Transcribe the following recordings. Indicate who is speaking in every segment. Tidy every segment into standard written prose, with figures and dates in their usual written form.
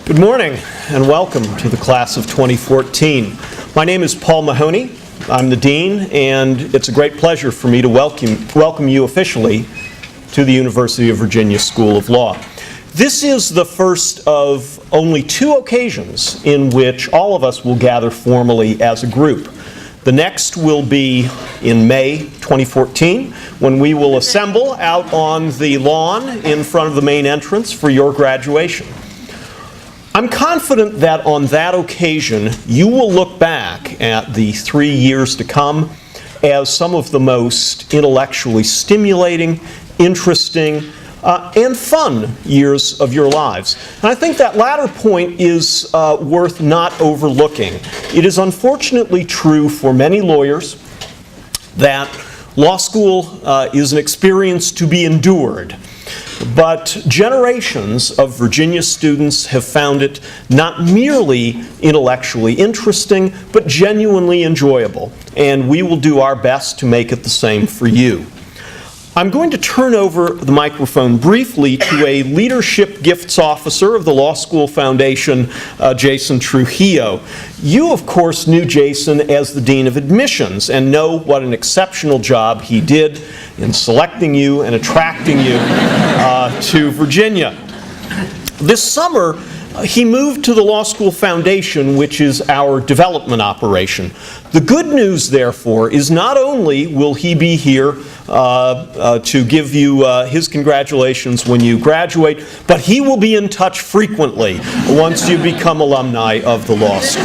Speaker 1: Good morning and welcome to the class of 2014. My name is Paul Mahoney. I'm the Dean, and it's a great pleasure for me to welcome you officially to the University of Virginia School of Law. This is the first of only two occasions in which all of us will gather formally as a group. The next will be in May 2014, when we will assemble out on the lawn in front of the main entrance for your graduation. I'm confident that on that occasion, you will look back at the 3 years to come as some of the most intellectually stimulating, interesting, and fun years of your lives. And I think that latter point is worth not overlooking. It is unfortunately true for many lawyers that law school is an experience to be endured. But generations of Virginia students have found it not merely intellectually interesting, but genuinely enjoyable. And we will do our best to make it the same for you. I'm going to turn over the microphone briefly to a Leadership Gifts Officer of the Law School Foundation, Jason Trujillo. You, of course, knew Jason as the Dean of Admissions and know what an exceptional job he did in selecting you and attracting you to Virginia. This summer, he moved to the Law School Foundation, which is our development operation. The good news, therefore, is not only will he be here to give you his congratulations when you graduate, but he will be in touch frequently once you become alumni of the law school.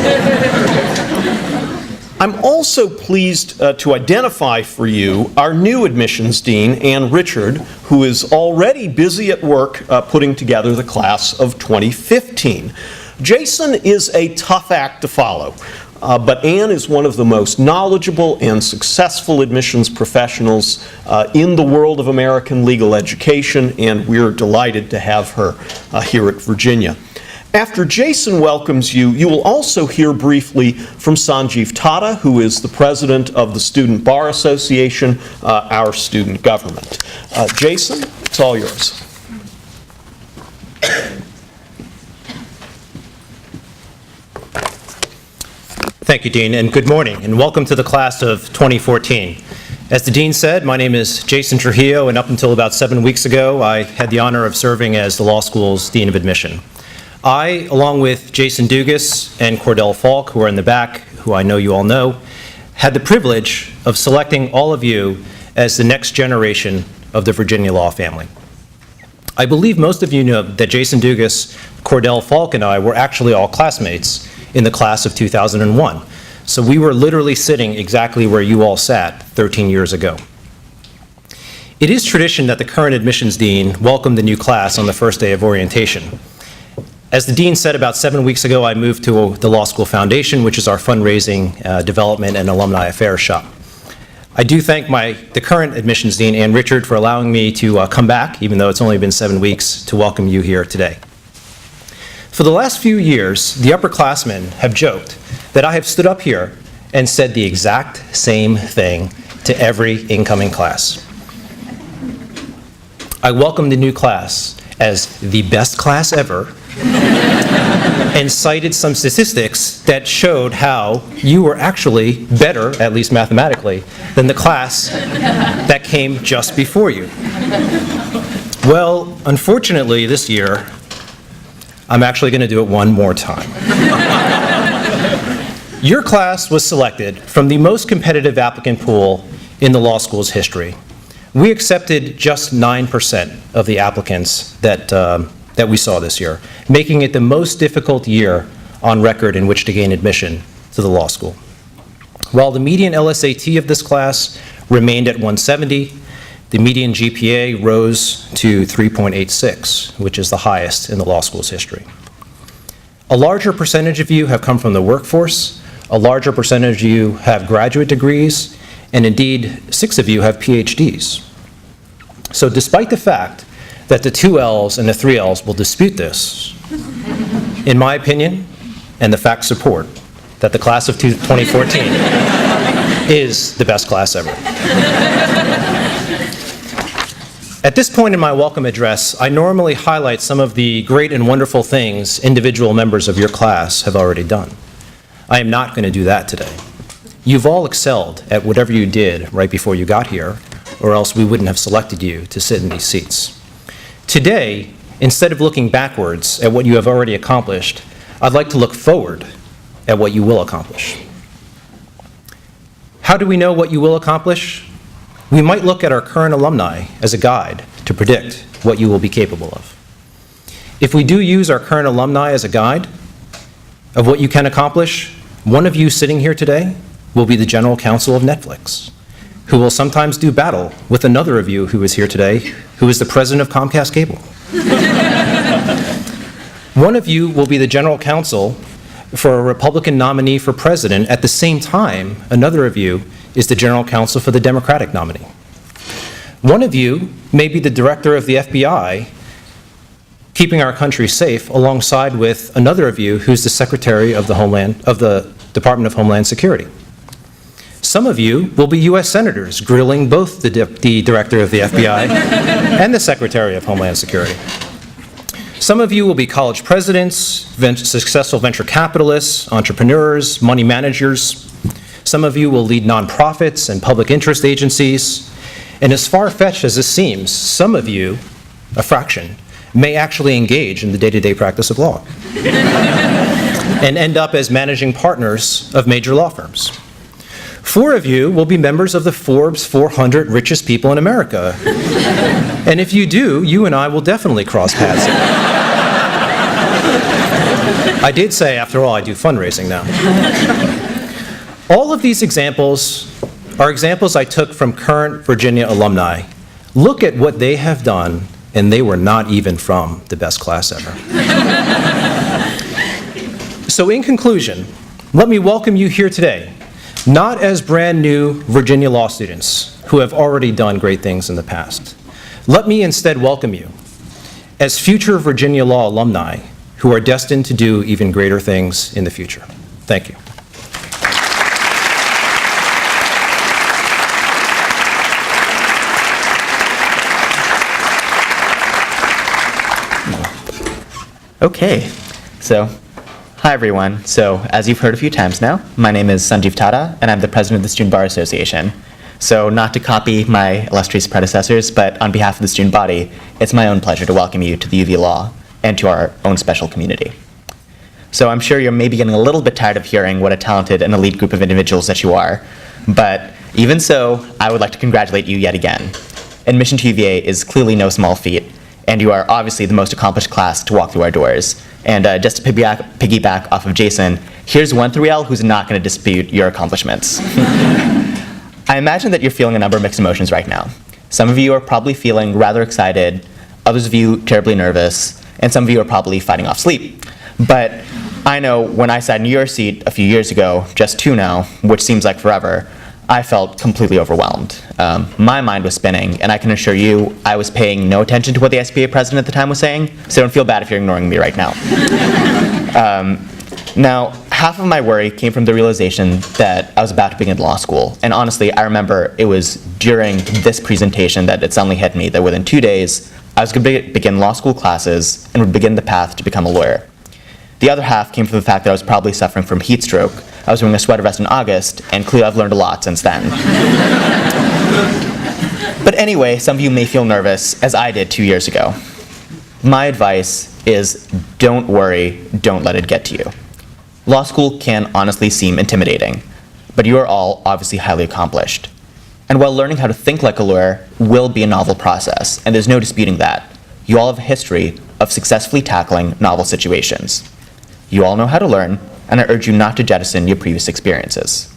Speaker 1: I'm also pleased to identify for you our new admissions dean, Ann Richard, who is already busy at work putting together the class of 2015. Jason is a tough act to follow, but Ann is one of the most knowledgeable and successful admissions professionals in the world of American legal education, and we're delighted to have her here at Virginia. After Jason welcomes you, you will also hear briefly from Sanjiv Tata, who is the president of the Student Bar Association, our student government. Jason, it's all yours.
Speaker 2: Thank you, Dean, and good morning, and welcome to the class of 2014. As the Dean said, my name is Jason Trujillo, and up until about 7 weeks ago, I had the honor of serving as the law school's Dean of Admission. I, along with Jason Dugas and Cordell Falk, who are in the back, who I know you all know, had the privilege of selecting all of you as the next generation of the Virginia law family. I believe most of you know that Jason Dugas, Cordell Falk, and I were actually all classmates in the class of 2001. So we were literally sitting exactly where you all sat 13 years ago. It is tradition that the current admissions dean welcome the new class on the first day of orientation. As the dean said about 7 weeks ago, I moved to the Law School Foundation, which is our fundraising, development, and alumni affairs shop. I do thank the current admissions dean, Ann Richard, for allowing me to come back, even though it's only been 7 weeks, to welcome you here today. For the last few years, the upperclassmen have joked that I have stood up here and said the exact same thing to every incoming class. I welcome the new class as the best class ever, and cited some statistics that showed how you were actually better, at least mathematically, than the class that came just before you. Well, unfortunately, this year, I'm actually going to do it one more time. Your class was selected from the most competitive applicant pool in the law school's history. We accepted just 9% of the applicants that we saw this year, making it the most difficult year on record in which to gain admission to the law school. While the median LSAT of this class remained at 170, the median GPA rose to 3.86, which is the highest in the law school's history. A larger percentage of you have come from the workforce, a larger percentage of you have graduate degrees, and indeed 6 of you have PhDs. So despite the fact that the 2 L's and the 3 L's will dispute this, in my opinion, and the facts support, that the class of 2014 is the best class ever. At this point in my welcome address, I normally highlight some of the great and wonderful things individual members of your class have already done. I am not going to do that today. You've all excelled at whatever you did right before you got here, or else we wouldn't have selected you to sit in these seats. Today, instead of looking backwards at what you have already accomplished, I'd like to look forward at what you will accomplish. How do we know what you will accomplish? We might look at our current alumni as a guide to predict what you will be capable of. If we do use our current alumni as a guide of what you can accomplish, one of you sitting here today will be the general counsel of Netflix, who will sometimes do battle with another of you who is here today, who is the president of Comcast Cable. One of you will be the general counsel for a Republican nominee for president. At the same time, another of you is the general counsel for the Democratic nominee. One of you may be the director of the FBI, keeping our country safe, alongside with another of you who's the secretary of the Department of Homeland Security. Some of you will be U.S. senators grilling both the director of the FBI and the secretary of Homeland Security. Some of you will be college presidents, successful venture capitalists, entrepreneurs, money managers. Some of you will lead nonprofits and public interest agencies. And as far-fetched as this seems, some of you, a fraction, may actually engage in the day-to-day practice of law and end up as managing partners of major law firms. 4 of you will be members of the Forbes 400 richest people in America. And if you do, you and I will definitely cross paths. I did say, after all, I do fundraising now. All of these examples are examples I took from current Virginia alumni. Look at what they have done, and they were not even from the best class ever. So in conclusion, let me welcome you here today, not as brand new Virginia law students who have already done great things in the past. Let me instead welcome you as future Virginia law alumni who are destined to do even greater things in the future. Thank you.
Speaker 3: Okay, so hi everyone. So as you've heard a few times now, my name is Sanjiv Tata, and I'm the president of the Student Bar Association. So not to copy my illustrious predecessors, but on behalf of the student body, it's my own pleasure to welcome you to the UV Law and to our own special community. So I'm sure you're maybe getting a little bit tired of hearing what a talented and elite group of individuals that you are, but even so, I would like to congratulate you yet again. Admission to UVA is clearly no small feat, and you are obviously the most accomplished class to walk through our doors. And just to piggyback off of Jason, here's one 3L who's not going to dispute your accomplishments. I imagine that you're feeling a number of mixed emotions right now. Some of you are probably feeling rather excited, others of you terribly nervous, and some of you are probably fighting off sleep. But I know when I sat in your seat a few years ago, just 2 now, which seems like forever, I felt completely overwhelmed. My mind was spinning, and I can assure you I was paying no attention to what the SBA president at the time was saying, so don't feel bad if you're ignoring me right now. Now, half of my worry came from the realization that I was about to begin law school, and honestly, I remember it was during this presentation that it suddenly hit me that within 2 days, I was going to begin law school classes and would begin the path to become a lawyer. The other half came from the fact that I was probably suffering from heat stroke. I was wearing a sweater vest in August, and clearly I've learned a lot since then. But anyway, some of you may feel nervous, as I did 2 years ago. My advice is don't worry, don't let it get to you. Law school can honestly seem intimidating, but you are all obviously highly accomplished. And while learning how to think like a lawyer will be a novel process, and there's no disputing that, you all have a history of successfully tackling novel situations. You all know how to learn, and I urge you not to jettison your previous experiences.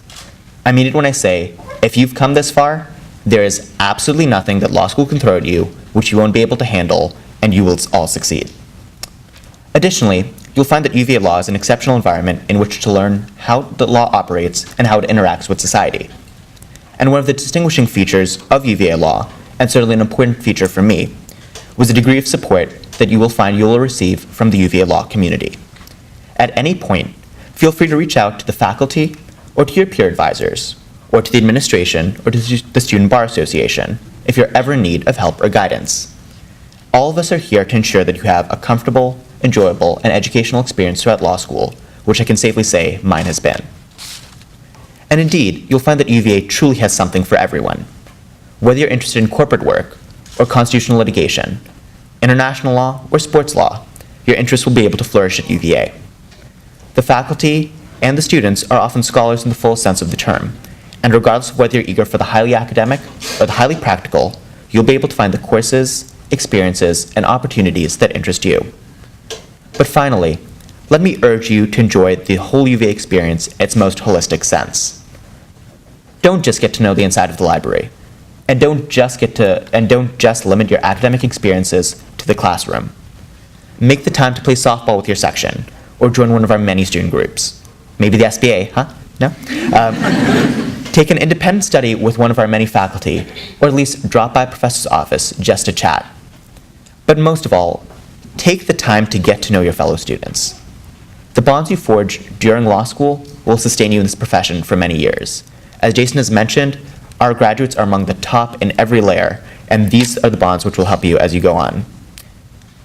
Speaker 3: I mean it when I say, if you've come this far, there is absolutely nothing that law school can throw at you which you won't be able to handle, and you will all succeed. Additionally, you'll find that UVA law is an exceptional environment in which to learn how the law operates and how it interacts with society. And one of the distinguishing features of UVA law, and certainly an important feature for me, was the degree of support that you will find you will receive from the UVA law community. At any point, feel free to reach out to the faculty or to your peer advisors, or to the administration or to the Student Bar Association, if you're ever in need of help or guidance. All of us are here to ensure that you have a comfortable, enjoyable, and educational experience throughout law school, which I can safely say mine has been. And indeed, you'll find that UVA truly has something for everyone. Whether you're interested in corporate work or constitutional litigation, international law or sports law, your interests will be able to flourish at UVA. The faculty and the students are often scholars in the full sense of the term, and regardless of whether you're eager for the highly academic or the highly practical, you'll be able to find the courses, experiences, and opportunities that interest you. But finally, let me urge you to enjoy the whole UVA experience in its most holistic sense. Don't just get to know the inside of the library, and don't just limit your academic experiences to the classroom. Make the time to play softball with your section, or join one of our many student groups. Maybe the SBA, huh? No? Take an independent study with one of our many faculty, or at least drop by a professor's office just to chat. But most of all, take the time to get to know your fellow students. The bonds you forge during law school will sustain you in this profession for many years. As Jason has mentioned, our graduates are among the top in every layer, and these are the bonds which will help you as you go on.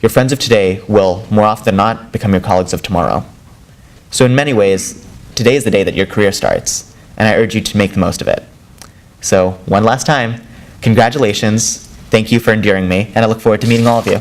Speaker 3: Your friends of today will, more often than not, become your colleagues of tomorrow. So in many ways, today is the day that your career starts, and I urge you to make the most of it. So one last time, congratulations, thank you for enduring me, and I look forward to meeting all of you.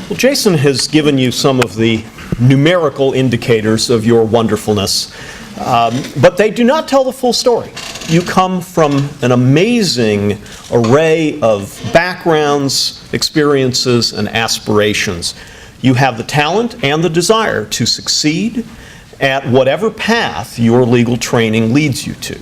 Speaker 1: Well, Jason has given you some of the numerical indicators of your wonderfulness, but they do not tell the full story. You come from an amazing array of backgrounds, experiences, and aspirations. You have the talent and the desire to succeed at whatever path your legal training leads you to.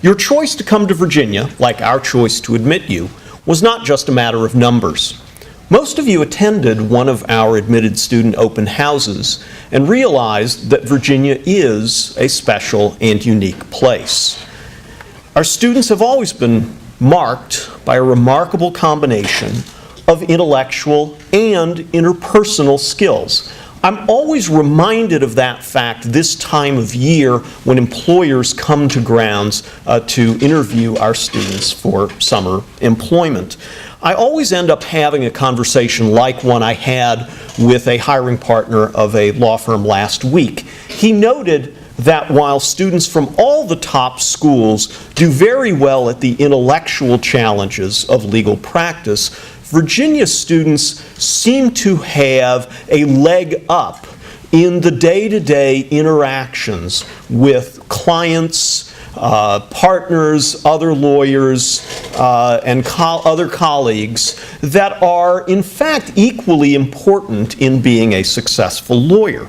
Speaker 1: Your choice to come to Virginia, like our choice to admit you, was not just a matter of numbers. Most of you attended one of our admitted student open houses and realized that Virginia is a special and unique place. Our students have always been marked by a remarkable combination of intellectual and interpersonal skills. I'm always reminded of that fact this time of year when employers come to grounds to interview our students for summer employment. I always end up having a conversation like one I had with a hiring partner of a law firm last week. He noted that while students from all the top schools do very well at the intellectual challenges of legal practice, Virginia students seem to have a leg up in the day-to-day interactions with clients, partners, other lawyers, and other colleagues that are, in fact, equally important in being a successful lawyer.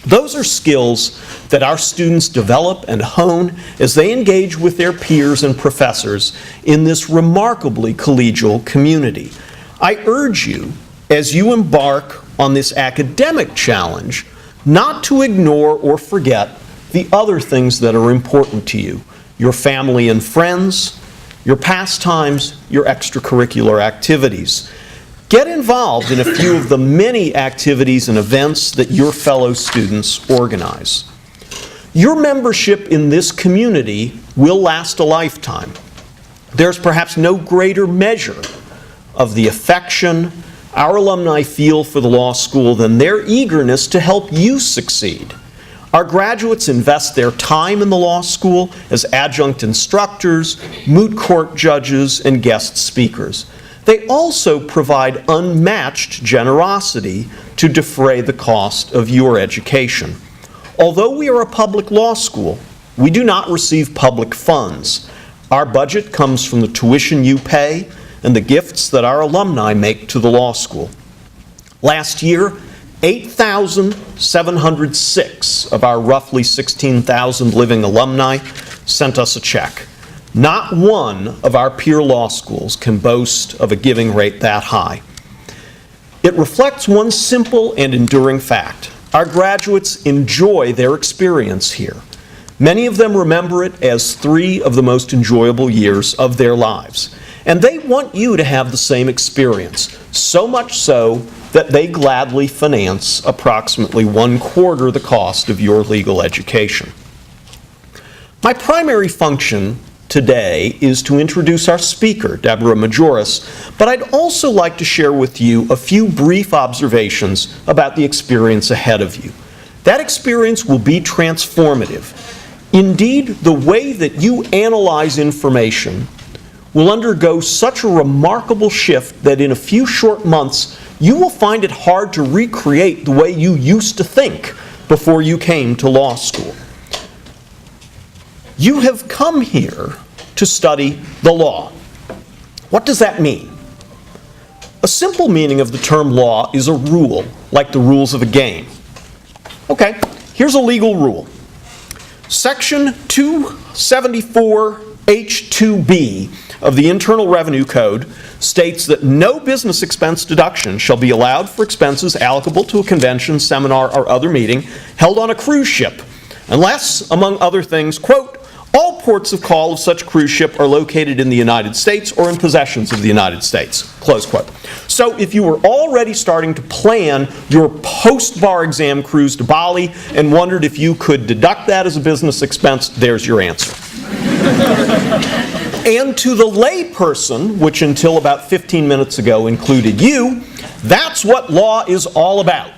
Speaker 1: Those are skills that our students develop and hone as they engage with their peers and professors in this remarkably collegial community. I urge you, as you embark on this academic challenge, not to ignore or forget the other things that are important to you: your family and friends, your pastimes, your extracurricular activities. Get involved in a few of the many activities and events that your fellow students organize. Your membership in this community will last a lifetime. There's perhaps no greater measure of the affection our alumni feel for the law school than their eagerness to help you succeed. Our graduates invest their time in the law school as adjunct instructors, moot court judges, and guest speakers. They also provide unmatched generosity to defray the cost of your education. Although we are a public law school, we do not receive public funds. Our budget comes from the tuition you pay and the gifts that our alumni make to the law school. Last year, 8,706 of our roughly 16,000 living alumni sent us a check. Not one of our peer law schools can boast of a giving rate that high. It reflects one simple and enduring fact. Our graduates enjoy their experience here. Many of them remember it as 3 of the most enjoyable years of their lives. And they want you to have the same experience, so much so that they gladly finance approximately 1/4 the cost of your legal education. My primary function today is to introduce our speaker, Deborah Majoras, but I'd also like to share with you a few brief observations about the experience ahead of you. That experience will be transformative. Indeed, the way that you analyze information will undergo such a remarkable shift that in a few short months, you will find it hard to recreate the way you used to think before you came to law school. You have come here to study the law. What does that mean? A simple meaning of the term law is a rule, like the rules of a game. Okay, here's a legal rule. Section 274H2B of the Internal Revenue Code states that no business expense deduction shall be allowed for expenses allocable to a convention, seminar, or other meeting held on a cruise ship, unless, among other things, quote, all ports of call of such cruise ship are located in the United States or in possessions of the United States, close quote. So if you were already starting to plan your post-bar exam cruise to Bali and wondered if you could deduct that as a business expense, there's your answer. And to the lay person, which until about 15 minutes ago included you, that's what law is all about.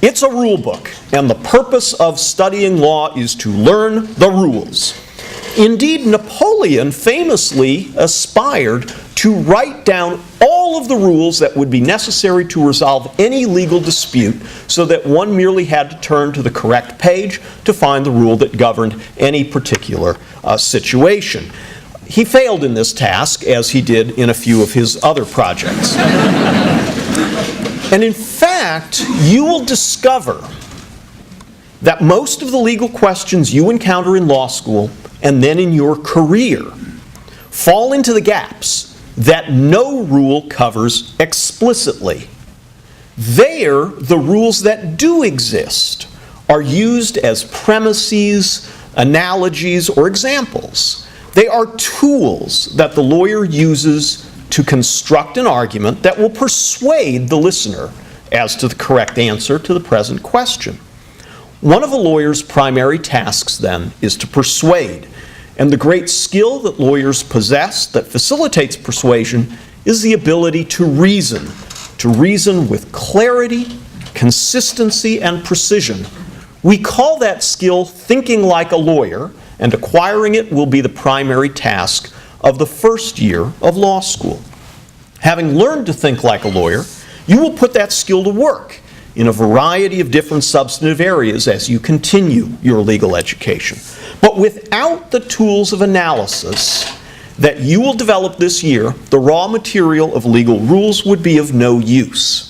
Speaker 1: It's a rule book, and the purpose of studying law is to learn the rules. Indeed, Napoleon famously aspired to write down all of the rules that would be necessary to resolve any legal dispute so that one merely had to turn to the correct page to find the rule that governed any particular situation. He failed in this task, as he did in a few of his other projects. And in fact, you will discover that most of the legal questions you encounter in law school and then in your career fall into the gaps that no rule covers explicitly. There, the rules that do exist are used as premises, analogies, or examples. They are tools that the lawyer uses to construct an argument that will persuade the listener as to the correct answer to the present question. One of a lawyer's primary tasks, then, is to persuade. And the great skill that lawyers possess that facilitates persuasion is the ability to reason with clarity, consistency, and precision. We call that skill thinking like a lawyer, and acquiring it will be the primary task of the first year of law school. Having learned to think like a lawyer, you will put that skill to work in a variety of different substantive areas as you continue your legal education. But without the tools of analysis that you will develop this year, the raw material of legal rules would be of no use.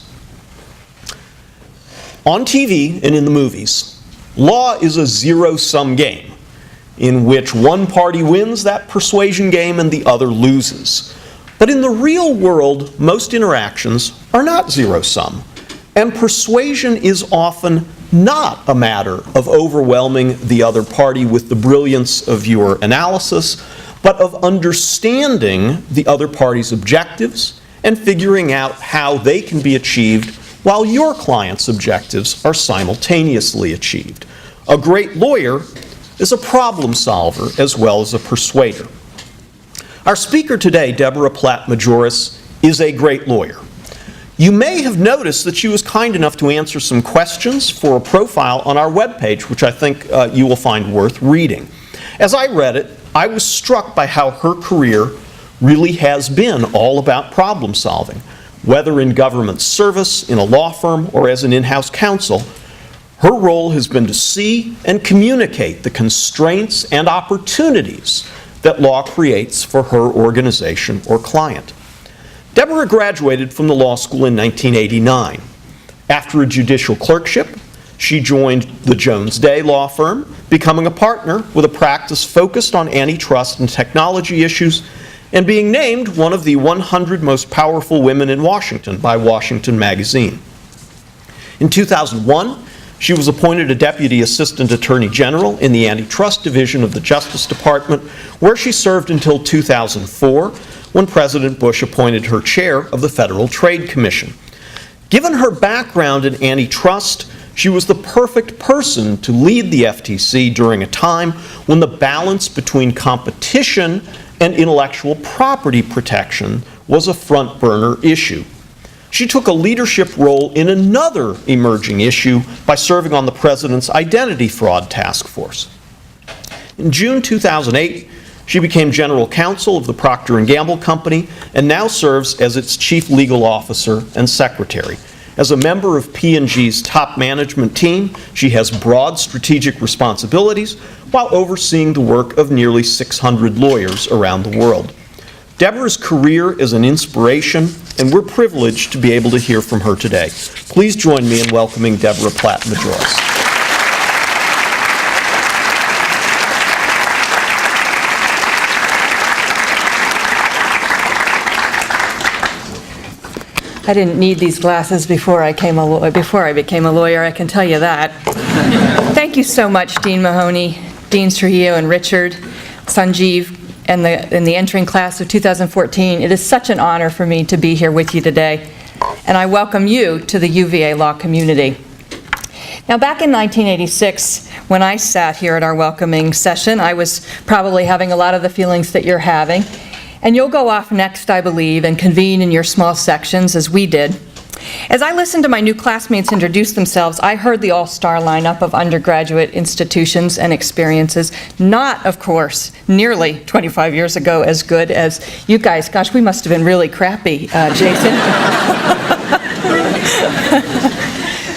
Speaker 1: On TV and in the movies, law is a zero-sum game in which one party wins that persuasion game and the other loses. But in the real world, most interactions are not zero-sum. And persuasion is often not a matter of overwhelming the other party with the brilliance of your analysis, but of understanding the other party's objectives and figuring out how they can be achieved while your client's objectives are simultaneously achieved. A great lawyer is a problem solver as well as a persuader. Our speaker today, Deborah Platt Majoras, is a great lawyer. You may have noticed that she was kind enough to answer some questions for a profile on our webpage, which I think you will find worth reading. As I read it, I was struck by how her career really has been all about problem solving. Whether in government service, in a law firm, or as an in-house counsel, her role has been to see and communicate the constraints and opportunities that law creates for her organization or client. Deborah graduated from the law school in 1989. After a judicial clerkship, she joined the Jones Day law firm, becoming a partner with a practice focused on antitrust and technology issues, and being named one of the 100 most powerful women in Washington by Washington Magazine. In 2001, she was appointed a Deputy Assistant Attorney General in the Antitrust Division of the Justice Department, where she served until 2004, when President Bush appointed her chair of the Federal Trade Commission. Given her background in antitrust, she was the perfect person to lead the FTC during a time when the balance between competition and intellectual property protection was a front-burner issue. She took a leadership role in another emerging issue by serving on the President's Identity Fraud Task Force. In June 2008, she became General Counsel of the Procter Gamble Company and now serves as its Chief Legal Officer and Secretary. As a member of P&G's top management team, she has broad strategic responsibilities while overseeing the work of nearly 600 lawyers around the world. Deborah's career is an inspiration, and we're privileged to be able to hear from her today. Please join me in welcoming Deborah Platt Majoras.
Speaker 4: I didn't need these glasses before I became a lawyer, I can tell you that. Thank you so much, Dean Mahoney, Deans Trujillo and Richard, Sanjiv, and the entering class of 2014. It is such an honor for me to be here with you today, and I welcome you to the UVA law community. Now, back in 1986, when I sat here at our welcoming session, I was probably having a lot of the feelings that you're having. And you'll go off next, I believe, and convene in your small sections, as we did. As I listened to my new classmates introduce themselves, I heard the all-star lineup of undergraduate institutions and experiences, not, of course, nearly 25 years ago as good as you guys. Gosh, we must have been really crappy, Jason.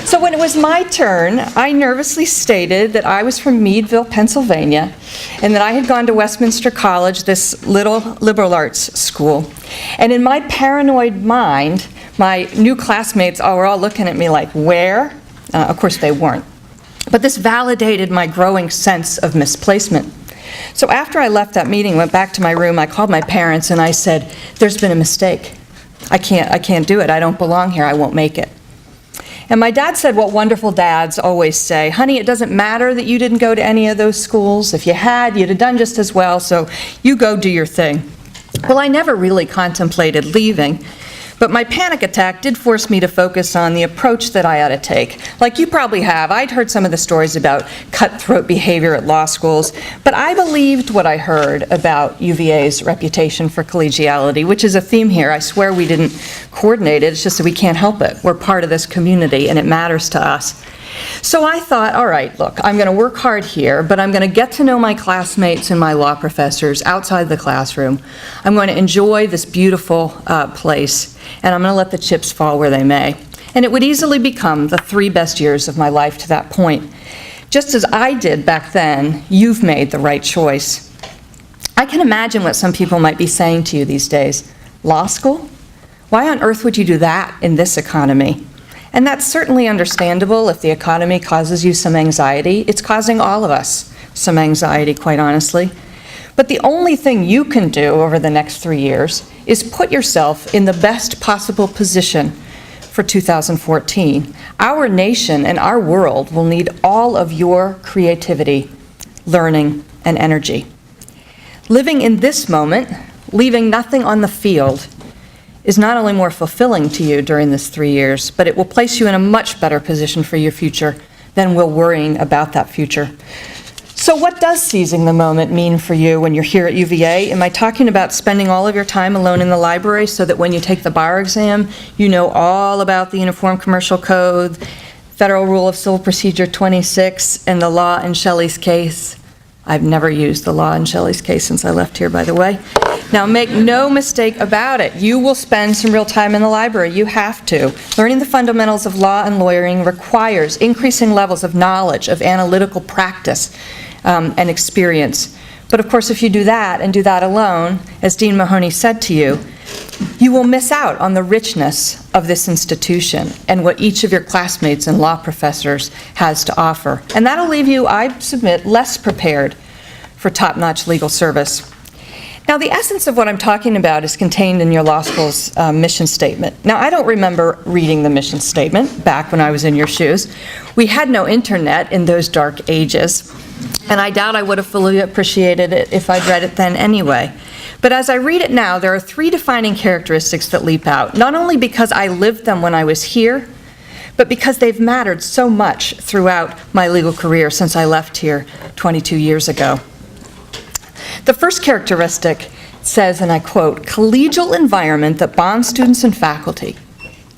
Speaker 4: So when it was my turn, I nervously stated that I was from Meadville, Pennsylvania, and that I had gone to Westminster College, this little liberal arts school. And in my paranoid mind, my new classmates were all looking at me like, where? Of course they weren't. But this validated my growing sense of misplacement. So after I left that meeting, went back to my room, I called my parents and I said, there's been a mistake. I can't do it. I don't belong here. I won't make it. And my dad said what wonderful dads always say, honey, it doesn't matter that you didn't go to any of those schools. If you had, you'd have done just as well, so you go do your thing. Well, I never really contemplated leaving, but my panic attack did force me to focus on the approach that I ought to take. Like you probably have, I'd heard some of the stories about cutthroat behavior at law schools, but I believed what I heard about UVA's reputation for collegiality, which is a theme here. I swear we didn't coordinate it, it's just that we can't help it. We're part of this community and it matters to us. So I thought, all right, look, I'm going to work hard here, but I'm going to get to know my classmates and my law professors outside the classroom. I'm going to enjoy this beautiful place, and I'm going to let the chips fall where they may. And it would easily become the 3 best years of my life to that point. Just as I did back then, you've made the right choice. I can imagine what some people might be saying to you these days. Law school? Why on earth would you do that in this economy? And that's certainly understandable if the economy causes you some anxiety. It's causing all of us some anxiety, quite honestly. But the only thing you can do over the next 3 years is put yourself in the best possible position for 2014. Our nation and our world will need all of your creativity, learning, and energy. Living in this moment, leaving nothing on the field, is not only more fulfilling to you during this 3 years, but it will place you in a much better position for your future than will worrying about that future. So what does seizing the moment mean for you when you're here at UVA? Am I talking about spending all of your time alone in the library so that when you take the bar exam, you know all about the Uniform Commercial Code, Federal Rule of Civil Procedure 26, and the law in Shelley's case? I've never used the law in Shelley's case since I left here, by the way. Now, make no mistake about it. You will spend some real time in the library. You have to. Learning the fundamentals of law and lawyering requires increasing levels of knowledge, of analytical practice, and experience. But of course, if you do that and do that alone, as Dean Mahoney said to you, you will miss out on the richness of this institution and what each of your classmates and law professors has to offer. And that'll leave you, I submit, less prepared for top-notch legal service. Now, the essence of what I'm talking about is contained in your law school's mission statement. Now, I don't remember reading the mission statement back when I was in your shoes. We had no internet in those dark ages, and I doubt I would have fully appreciated it if I'd read it then anyway. But as I read it now, there are three defining characteristics that leap out, not only because I lived them when I was here, but because they've mattered so much throughout my legal career since I left here 22 years ago. The first characteristic says, and I quote, "collegial environment that bonds students and faculty.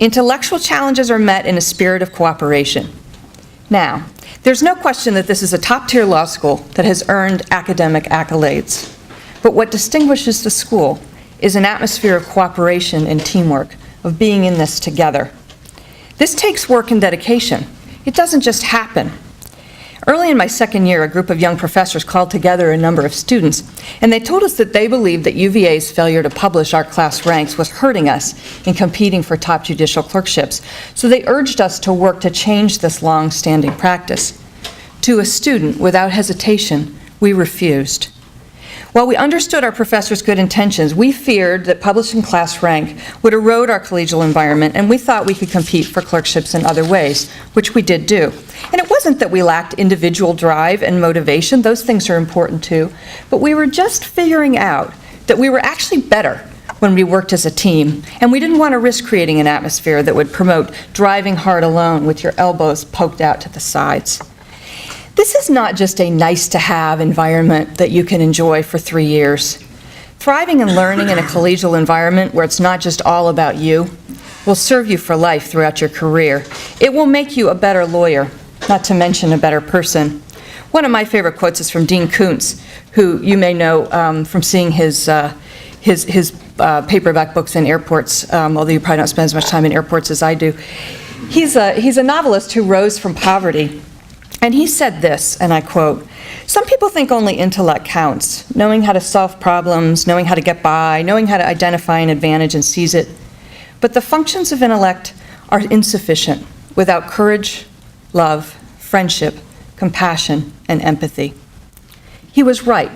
Speaker 4: Intellectual challenges are met in a spirit of cooperation." Now, there's no question that this is a top-tier law school that has earned academic accolades. But what distinguishes the school is an atmosphere of cooperation and teamwork, of being in this together. This takes work and dedication. It doesn't just happen. Early in my second year, a group of young professors called together a number of students, and they told us that they believed that UVA's failure to publish our class ranks was hurting us in competing for top judicial clerkships. So they urged us to work to change this long-standing practice. To a student, without hesitation, we refused. While we understood our professors' good intentions, we feared that publishing class rank would erode our collegial environment, and we thought we could compete for clerkships in other ways, which we did do. And it wasn't that we lacked individual drive and motivation, those things are important too, but we were just figuring out that we were actually better when we worked as a team, and we didn't want to risk creating an atmosphere that would promote driving hard alone with your elbows poked out to the sides. This is not just a nice-to-have environment that you can enjoy for 3 years. Thriving and learning in a collegial environment where it's not just all about you will serve you for life throughout your career. It will make you a better lawyer, not to mention a better person. One of my favorite quotes is from Dean Koontz, who you may know from seeing his paperback books in airports, although you probably don't spend as much time in airports as I do. He's a novelist who rose from poverty. And he said this, and I quote, "Some people think only intellect counts, knowing how to solve problems, knowing how to get by, knowing how to identify an advantage and seize it. But the functions of intellect are insufficient without courage, love, friendship, compassion, and empathy." He was right.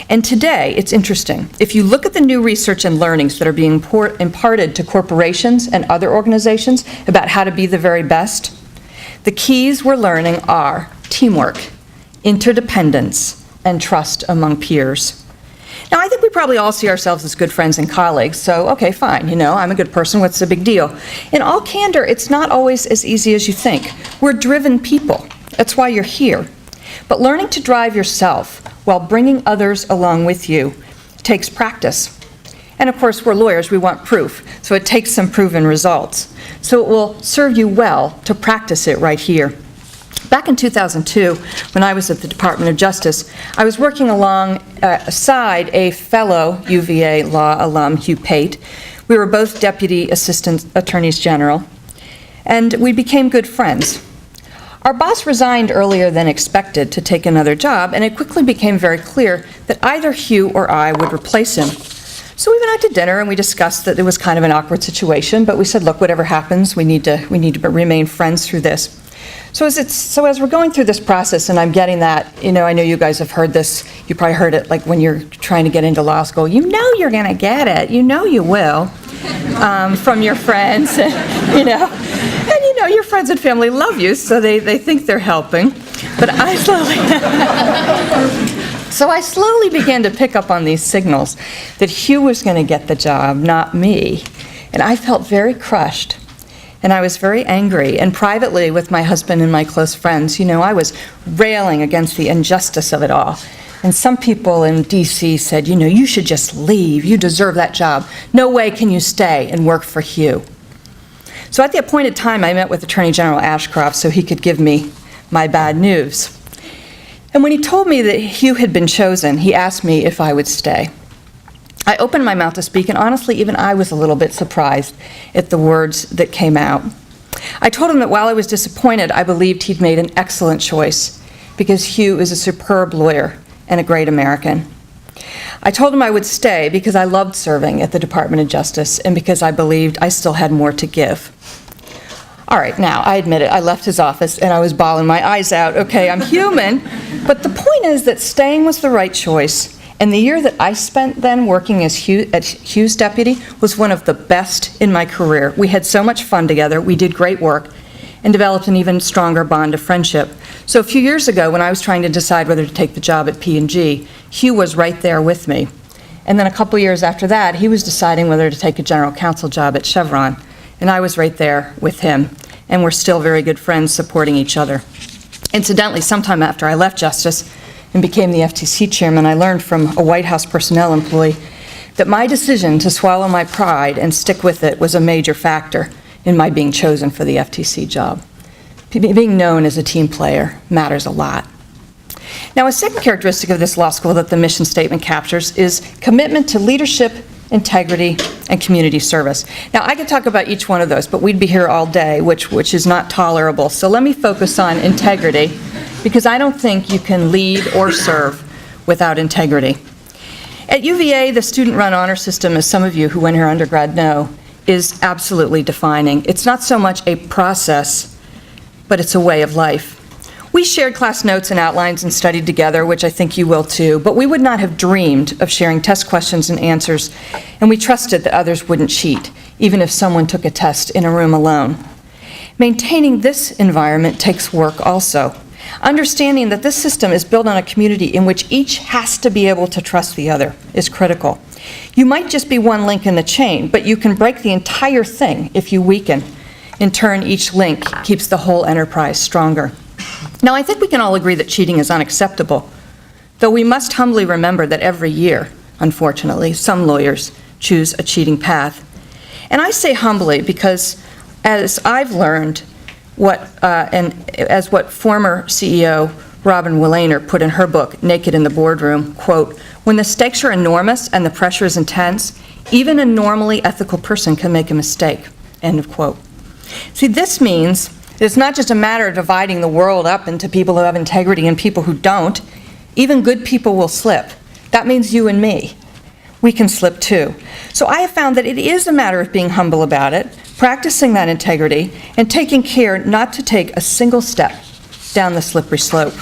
Speaker 4: And today, it's interesting. If you look at the new research and learnings that are being imparted to corporations and other organizations about how to be the very best, the keys we're learning are teamwork, interdependence, and trust among peers. Now, I think we probably all see ourselves as good friends and colleagues, so okay, fine, I'm a good person, what's the big deal? In all candor, it's not always as easy as you think. We're driven people. That's why you're here. But learning to drive yourself while bringing others along with you takes practice. And of course, we're lawyers, we want proof, so it takes some proven results. So it will serve you well to practice it right here. Back in 2002, when I was at the Department of Justice, I was working alongside a fellow UVA law alum, Hugh Pate. We were both Deputy Assistant Attorneys General, and we became good friends. Our boss resigned earlier than expected to take another job, and it quickly became very clear that either Hugh or I would replace him. So we went out to dinner and we discussed that it was kind of an awkward situation, but we said, look, whatever happens, we need to remain friends through this. So as we're going through this process, and I'm getting that, I know you guys have heard this, you probably heard it like when you're trying to get into law school, you're going to get it, you will, from your friends, and your friends and family love you, so they think they're helping, but I slowly began to pick up on these signals that Hugh was going to get the job, not me. And I felt very crushed. And I was very angry. And privately, with my husband and my close friends, I was railing against the injustice of it all. And some people in D.C. said, you should just leave. You deserve that job. No way can you stay and work for Hugh. So at the appointed time, I met with Attorney General Ashcroft so he could give me my bad news. And when he told me that Hugh had been chosen, he asked me if I would stay. I opened my mouth to speak, and honestly, even I was a little bit surprised at the words that came out. I told him that while I was disappointed, I believed he'd made an excellent choice, because Hugh is a superb lawyer and a great American. I told him I would stay because I loved serving at the Department of Justice and because I believed I still had more to give. All right, now, I admit it, I left his office and I was bawling my eyes out. Okay, I'm human, but the point is that staying was the right choice, and the year that I spent then working as Hugh's deputy was one of the best in my career. We had so much fun together, we did great work, and developed an even stronger bond of friendship. So a few years ago, when I was trying to decide whether to take the job at P&G, Hugh was right there with me. And then a couple years after that, he was deciding whether to take a general counsel job at Chevron. And I was right there with him, and we're still very good friends supporting each other. Incidentally, sometime after I left Justice and became the FTC chairman, I learned from a White House personnel employee that my decision to swallow my pride and stick with it was a major factor in my being chosen for the FTC job. Being known as a team player matters a lot. Now, a second characteristic of this law school that the mission statement captures is commitment to leadership, integrity, and community service. Now, I could talk about each one of those, but we'd be here all day, which is not tolerable. So let me focus on integrity, because I don't think you can lead or serve without integrity. At UVA, the student-run honor system, as some of you who went here undergrad know, is absolutely defining. It's not so much a process, but it's a way of life. We shared class notes and outlines and studied together, which I think you will too, but we would not have dreamed of sharing test questions and answers, and we trusted that others wouldn't cheat, even if someone took a test in a room alone. Maintaining this environment takes work also. Understanding that this system is built on a community in which each has to be able to trust the other is critical. You might just be one link in the chain, but you can break the entire thing if you weaken. In turn, each link keeps the whole enterprise stronger. Now, I think we can all agree that cheating is unacceptable, though we must humbly remember that every year, unfortunately, some lawyers choose a cheating path. And I say humbly because, as I've learned, as what former CEO Robin Willainer put in her book, Naked in the Boardroom, quote, "When the stakes are enormous and the pressure is intense, even a normally ethical person can make a mistake," end of quote. See, this means it's not just a matter of dividing the world up into people who have integrity and people who don't. Even good people will slip. That means you and me. We can slip too. So I have found that it is a matter of being humble about it, practicing that integrity, and taking care not to take a single step down the slippery slope.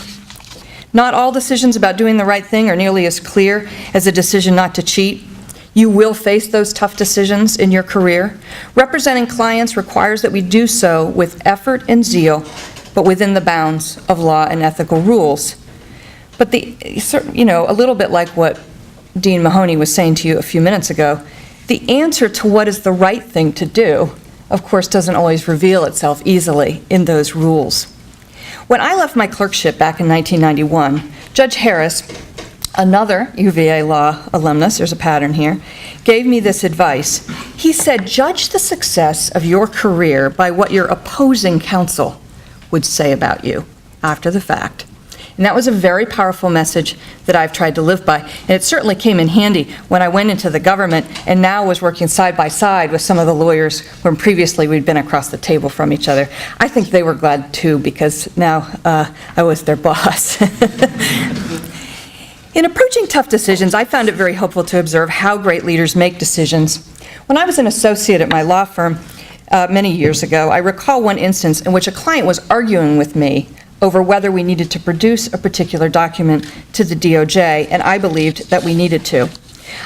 Speaker 4: Not all decisions about doing the right thing are nearly as clear as a decision not to cheat. You will face those tough decisions in your career. Representing clients requires that we do so with effort and zeal, but within the bounds of law and ethical rules. But a little bit like what Dean Mahoney was saying to you a few minutes ago, the answer to what is the right thing to do, of course, doesn't always reveal itself easily in those rules. When I left my clerkship back in 1991, Judge Harris, another UVA law alumnus, there's a pattern here, gave me this advice. He said, judge the success of your career by what your opposing counsel would say about you after the fact. And that was a very powerful message that I've tried to live by. And it certainly came in handy when I went into the government and now was working side by side with some of the lawyers when previously we'd been across the table from each other. I think they were glad too, because now I was their boss. In approaching tough decisions, I found it very helpful to observe how great leaders make decisions. When I was an associate at my law firm many years ago, I recall one instance in which a client was arguing with me over whether we needed to produce a particular document to the DOJ, and I believed that we needed to.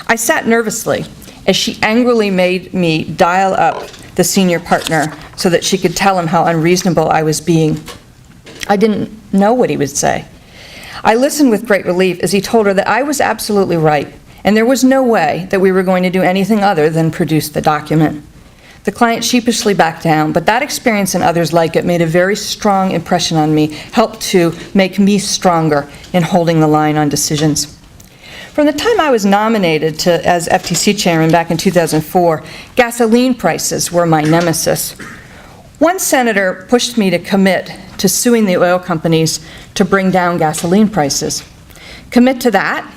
Speaker 4: I sat nervously as she angrily made me dial up the senior partner so that she could tell him how unreasonable I was being. I didn't know what he would say. I listened with great relief as he told her that I was absolutely right, and there was no way that we were going to do anything other than produce the document. The client sheepishly backed down, but that experience and others like it made a very strong impression on me, helped to make me stronger in holding the line on decisions. From the time I was nominated as FTC chairman back in 2004, gasoline prices were my nemesis. One senator pushed me to commit to suing the oil companies to bring down gasoline prices. Commit to that,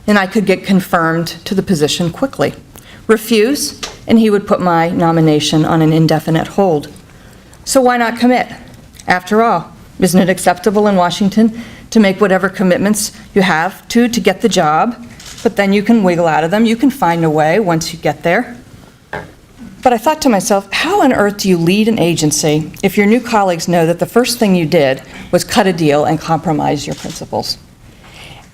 Speaker 4: and I could get confirmed to the position quickly. Refuse, and he would put my nomination on an indefinite hold. So why not commit? After all, isn't it acceptable in Washington to make whatever commitments you have to get the job, but then you can wiggle out of them, you can find a way once you get there? But I thought to myself, how on earth do you lead an agency if your new colleagues know that the first thing you did was cut a deal and compromise your principles?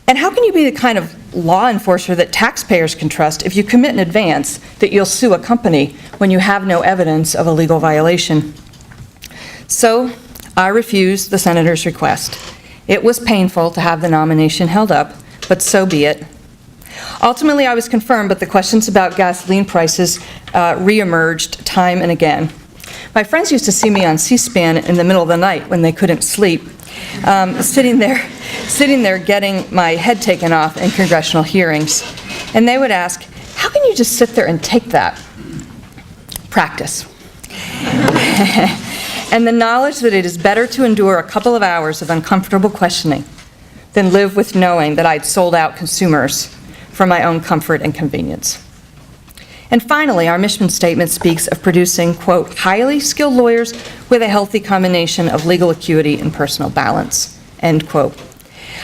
Speaker 4: And how can you be the kind of law enforcer that taxpayers can trust if you commit in advance that you'll sue a company when you have no evidence of a legal violation? So I refused the senator's request. It was painful to have the nomination held up, but so be it. Ultimately, I was confirmed, but the questions about gasoline prices reemerged time and again. My friends used to see me on C-SPAN in the middle of the night when they couldn't sleep, sitting there getting my head taken off in congressional hearings. And they would ask, how can you just sit there and take that? Practice. And the knowledge that it is better to endure a couple of hours of uncomfortable questioning than live with knowing that I'd sold out consumers for my own comfort and convenience. And finally, our mission statement speaks of producing, quote, highly skilled lawyers with a healthy combination of legal acuity and personal balance, end quote.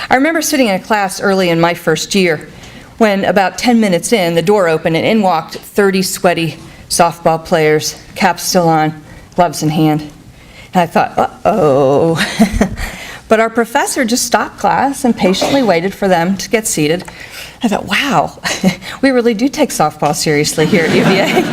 Speaker 4: I remember sitting in a class early in my first year when about 10 minutes in, the door opened and in walked 30 sweaty softball players, caps still on, gloves in hand. And I thought, uh-oh. But our professor just stopped class and patiently waited for them to get seated. I thought, wow, we really do take softball seriously here at UVA.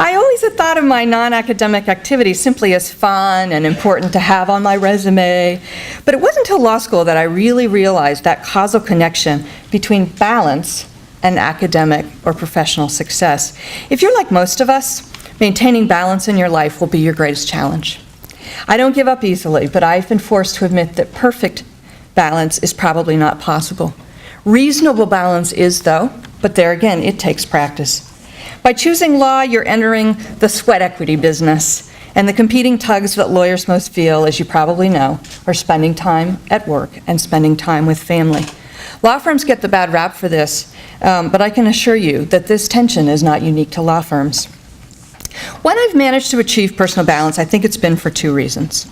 Speaker 4: I always had thought of my non-academic activities simply as fun and important to have on my resume. But it wasn't until law school that I really realized that causal connection between balance and academic or professional success. If you're like most of us, maintaining balance in your life will be your greatest challenge. I don't give up easily, but I've been forced to admit that perfect balance is probably not possible. Reasonable balance is, though, but there again, it takes practice. By choosing law, you're entering the sweat equity business, and the competing tugs that lawyers most feel, as you probably know, are spending time at work and spending time with family. Law firms get the bad rap for this, but I can assure you that this tension is not unique to law firms. When I've managed to achieve personal balance, I think it's been for two reasons.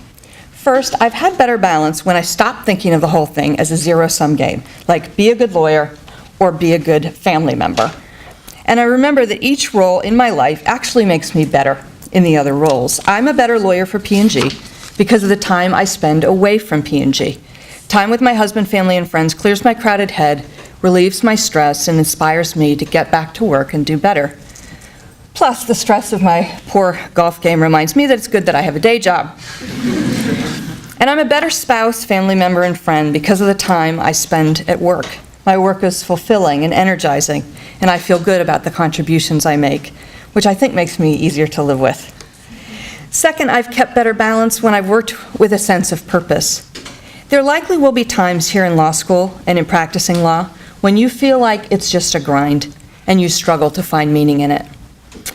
Speaker 4: First, I've had better balance when I stopped thinking of the whole thing as a zero-sum game, like be a good lawyer or be a good family member. And I remember that each role in my life actually makes me better in the other roles. I'm a better lawyer for P&G because of the time I spend away from P&G. Time with my husband, family, and friends clears my crowded head, relieves my stress, and inspires me to get back to work and do better. Plus, the stress of my poor golf game reminds me that it's good that I have a day job. And I'm a better spouse, family member, and friend because of the time I spend at work. My work is fulfilling and energizing, and I feel good about the contributions I make, which I think makes me easier to live with. Second, I've kept better balance when I've worked with a sense of purpose. There likely will be times here in law school and in practicing law when you feel like it's just a grind and you struggle to find meaning in it.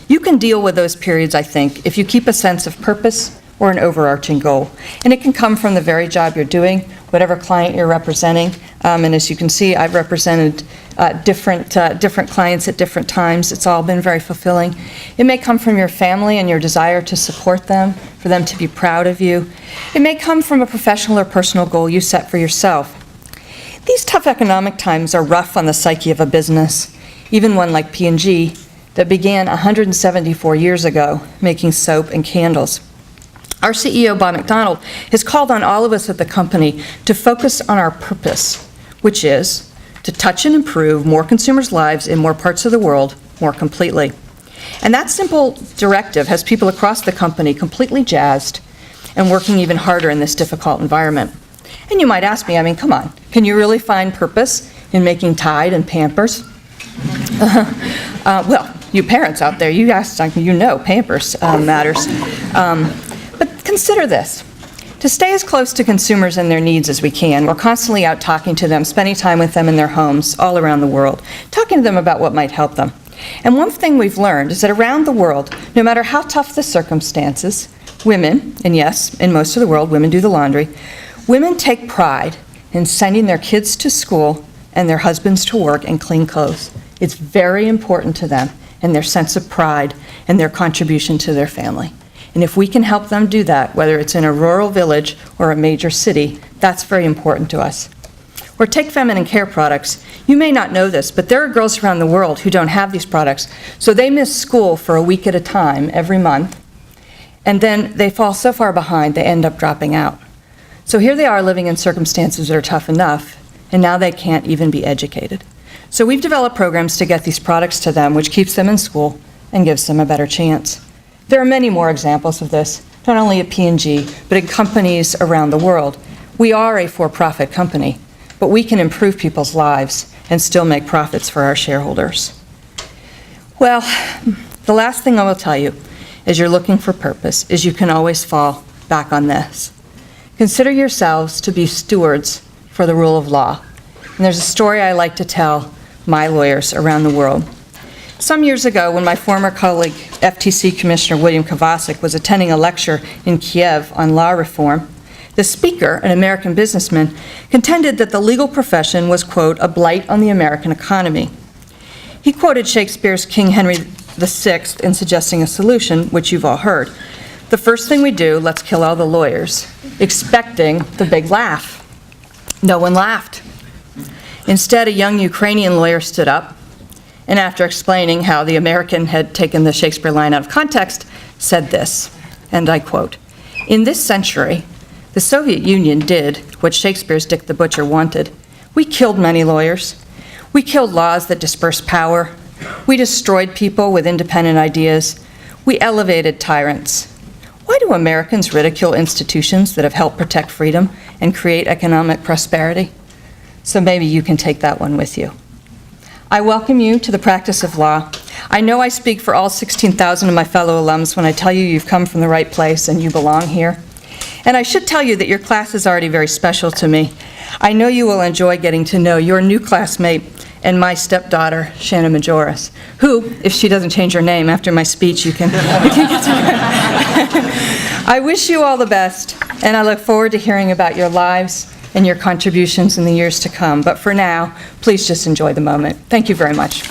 Speaker 4: You can deal with those periods, I think, if you keep a sense of purpose or an overarching goal. And it can come from the very job you're doing, whatever client you're representing. And as you can see, I've represented different clients at different times. It's all been very fulfilling. It may come from your family and your desire to support them, for them to be proud of you. It may come from a professional or personal goal you set for yourself. These tough economic times are rough on the psyche of a business, even one like P&G, that began 174 years ago making soap and candles. Our CEO, Bob McDonald, has called on all of us at the company to focus on our purpose, which is to touch and improve more consumers' lives in more parts of the world more completely. And that simple directive has people across the company completely jazzed and working even harder in this difficult environment. And you might ask me, come on, can you really find purpose in making Tide and Pampers? Well, you parents out there, you know Pampers matters. But consider this. To stay as close to consumers and their needs as we can, we're constantly out talking to them, spending time with them in their homes all around the world, talking to them about what might help them. And one thing we've learned is that around the world, no matter how tough the circumstances, women, and yes, in most of the world, women do the laundry, women take pride in sending their kids to school and their husbands to work and clean clothes. It's very important to them and their sense of pride and their contribution to their family. And if we can help them do that, whether it's in a rural village or a major city, that's very important to us. Or take feminine care products. You may not know this, but there are girls around the world who don't have these products, so they miss school for a week at a time every month, and then they fall so far behind they end up dropping out. So here they are living in circumstances that are tough enough, and now they can't even be educated. So we've developed programs to get these products to them, which keeps them in school and gives them a better chance. There are many more examples of this, not only at P&G, but in companies around the world. We are a for-profit company, but we can improve people's lives and still make profits for our shareholders. Well, the last thing I will tell you as you're looking for purpose is you can always fall back on this. Consider yourselves to be stewards for the rule of law. And there's a story I like to tell my lawyers around the world. Some years ago, when my former colleague, FTC Commissioner William Kovacic, was attending a lecture in Kiev on law reform, the speaker, an American businessman, contended that the legal profession was, quote, a blight on the American economy. He quoted Shakespeare's King Henry VI in suggesting a solution, which you've all heard. The first thing we do, let's kill all the lawyers, expecting the big laugh. No one laughed. Instead, a young Ukrainian lawyer stood up, and after explaining how the American had taken the Shakespeare line out of context, said this, and I quote, "In this century, the Soviet Union did what Shakespeare's Dick the Butcher wanted. We killed many lawyers. We killed laws that dispersed power. We destroyed people with independent ideas. We elevated tyrants. Why do Americans ridicule institutions that have helped protect freedom and create economic prosperity?" So maybe you can take that one with you. I welcome you to the practice of law. I know I speak for all 16,000 of my fellow alums when I tell you you've come from the right place and you belong here. And I should tell you that your class is already very special to me. I know you will enjoy getting to know your new classmate and my stepdaughter, Shannon Majoras, who, if she doesn't change her name after my speech, you can get to her. I wish you all the best, and I look forward to hearing about your lives and your contributions in the years to come. But for now, please just enjoy the moment. Thank you very much.